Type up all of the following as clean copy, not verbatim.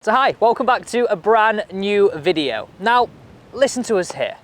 So hi, welcome back to a brand new video. Now, listen to us here.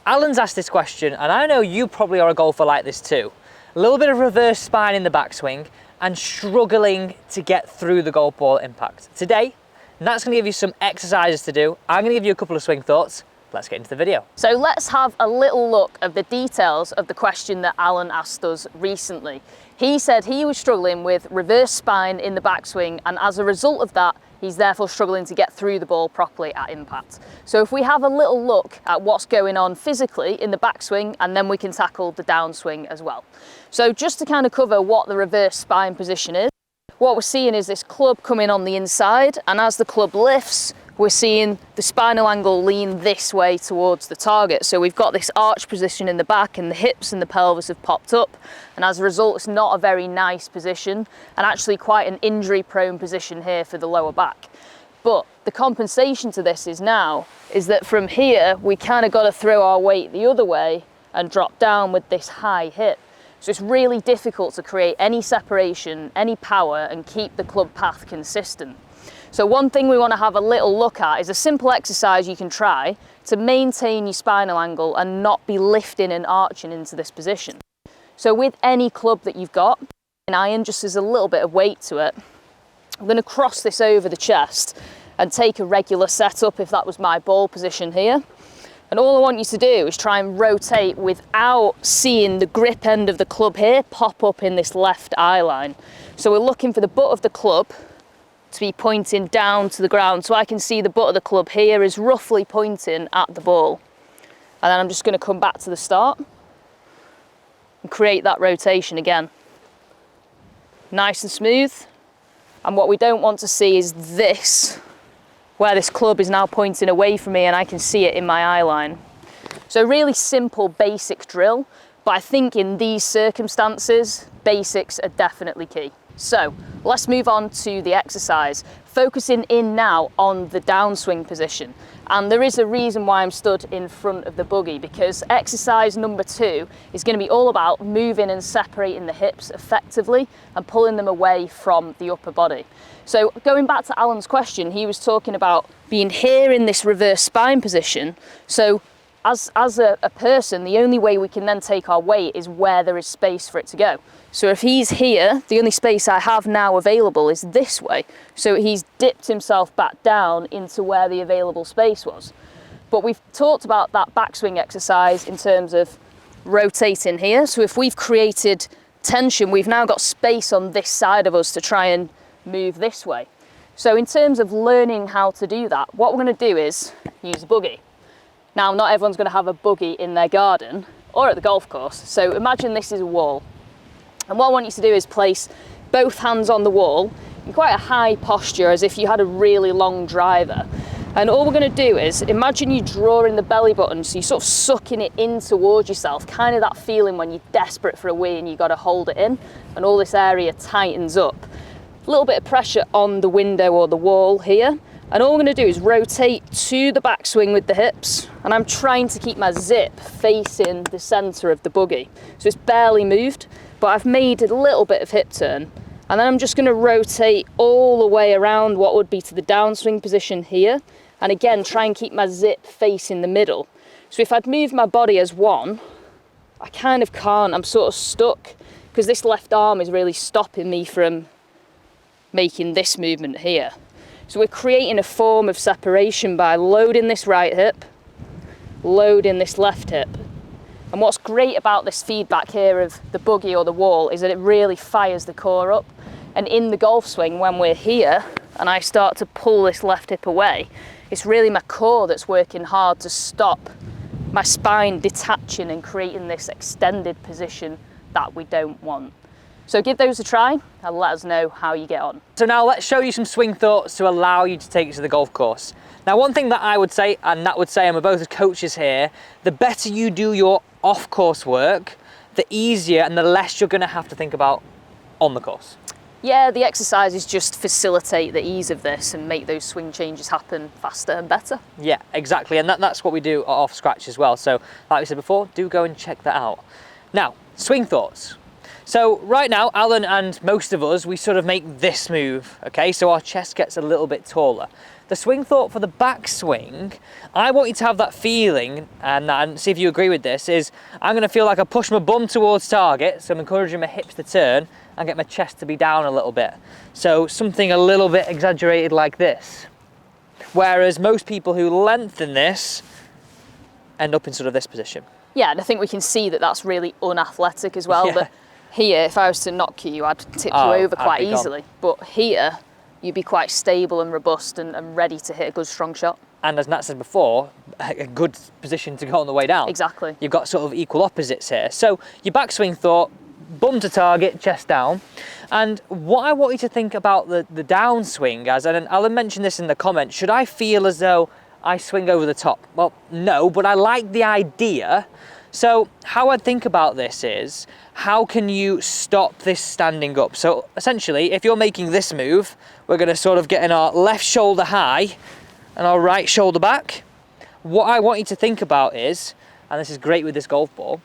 Alan's asked this question, and I know you probably are a golfer like this too. A little bit of reverse spine in the backswing and struggling to get through the golf ball impact. Today, Nat's gonna give you some exercises to do. I'm gonna give you a couple of swing thoughts. Let's get into the video. So let's have a little look at the details of the question that Alan asked us recently. He said he was struggling with reverse spine in the backswing, and as a result of that, he's therefore struggling to get through the ball properly at impact. So if we have a little look at what's going on physically in the backswing, and then we can tackle the downswing as well. So just to kind of cover what the reverse spine position is, what we're seeing is this club coming on the inside, and as the club lifts, we're seeing the spinal angle lean this way towards the target. So we've got this arch position in the back, and the hips and the pelvis have popped up, and as a result it's not a very nice position, and actually quite an injury prone position here for the lower back. But the compensation to this is that from here we kind of got to throw our weight the other way and drop down with this high hip. So it's really difficult to create any separation, any power, and keep the club path consistent. So one thing we want to have a little look at is a simple exercise you can try to maintain your spinal angle and not be lifting and arching into this position. So with any club that you've got, an iron just as a little bit of weight to it, I'm going to cross this over the chest and take a regular setup if that was my ball position here. And all I want you to do is try and rotate without seeing the grip end of the club here pop up in this left eye line. So we're looking for the butt of the club to be pointing down to the ground, so I can see the butt of the club here is roughly pointing at the ball. And then I'm just going to come back to the start and create that rotation again. Nice and smooth. And what we don't want to see is this, where this club is now pointing away from me and I can see it in my eye line. So really simple basic drill, but I think in these circumstances, basics are definitely key. So let's move on to the exercise, focusing in now on the downswing position. And there is a reason why I'm stood in front of the buggy, because exercise number 2 is going to be all about moving and separating the hips effectively and pulling them away from the upper body. So going back to Alan's question, he was talking about being here in this reverse spine position. So as a person, the only way we can then take our weight is where there is space for it to go. So if he's here, the only space I have now available is this way. So he's dipped himself back down into where the available space was. But we've talked about that backswing exercise in terms of rotating here. So if we've created tension, we've now got space on this side of us to try and move this way. So in terms of learning how to do that, what we're going to do is use a buggy. Now, not everyone's going to have a buggy in their garden or at the golf course. So imagine this is a wall. And what I want you to do is place both hands on the wall in quite a high posture, as if you had a really long driver. And all we're going to do is imagine you drawing the belly button, so you're sort of sucking it in towards yourself, kind of that feeling when you're desperate for a wee and you've got to hold it in, and all this area tightens up. A little bit of pressure on the window or the wall here. And all we're going to do is rotate to the backswing with the hips, and I'm trying to keep my zip facing the centre of the buggy. So it's barely moved, but I've made a little bit of hip turn. And then I'm just going to rotate all the way around what would be to the downswing position here. And again, try and keep my zip facing the middle. So if I'd move my body as one, I kind of can't. I'm sort of stuck because this left arm is really stopping me from making this movement here. So we're creating a form of separation by loading this right hip, loading this left hip. And what's great about this feedback here of the buggy or the wall is that it really fires the core up. And in the golf swing, when we're here and I start to pull this left hip away, it's really my core that's working hard to stop my spine detaching and creating this extended position that we don't want. So give those a try and let us know how you get on. So now let's show you some swing thoughts to allow you to take it to the golf course. Now, one thing that I would say, and Nat would say, and we're both as coaches here, the better you do your off-course work, the easier and the less you're going to have to think about on the course. Yeah, the exercises just facilitate the ease of this and make those swing changes happen faster and better. Yeah, exactly, and that's what we do off scratch as well. So like we said before, do go and check that out. Now, swing thoughts. So right now, Alan and most of us, we sort of make this move, okay? So our chest gets a little bit taller. The swing thought for the backswing, I want you to have that feeling, and see if you agree with this, is I'm gonna feel like I push my bum towards target, so I'm encouraging my hips to turn and get my chest to be down a little bit. So something a little bit exaggerated like this. Whereas most people who lengthen this end up in sort of this position. Yeah, and I think we can see that that's really unathletic as well. Yeah. That here, if I was to knock you, I'd tip you over quite easily. But here, you'd be quite stable and robust and ready to hit a good strong shot. And as Nat said before, a good position to go on the way down. Exactly. You've got sort of equal opposites here. So your backswing thought, bum to target, chest down. And what I want you to think about the downswing, and Alan mentioned this in the comments, should I feel as though I swing over the top? Well, no, but I like the idea. So how I think about this is, how can you stop this standing up? So essentially, if you're making this move, we're gonna sort of get in our left shoulder high and our right shoulder back. What I want you to think about is, and this is great with this golf ball,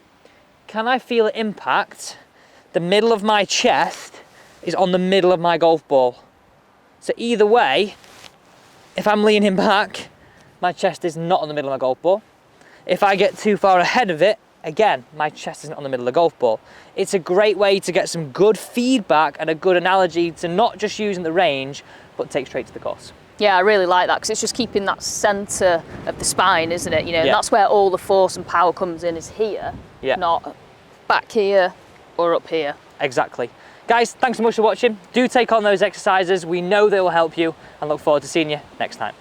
can I feel it impact? The middle of my chest is on the middle of my golf ball. So either way, if I'm leaning back, my chest is not on the middle of my golf ball. If I get too far ahead of it, again, my chest isn't on the middle of the golf ball. It's a great way to get some good feedback and a good analogy to not just using the range, but take straight to the course. Yeah, I really like that because it's just keeping that centre of the spine, isn't it? You know, Yeah. and that's where all the force and power comes in, is here, Yeah. not back here or up here. Exactly. Guys, thanks so much for watching. Do take on those exercises. We know they will help you, and look forward to seeing you next time.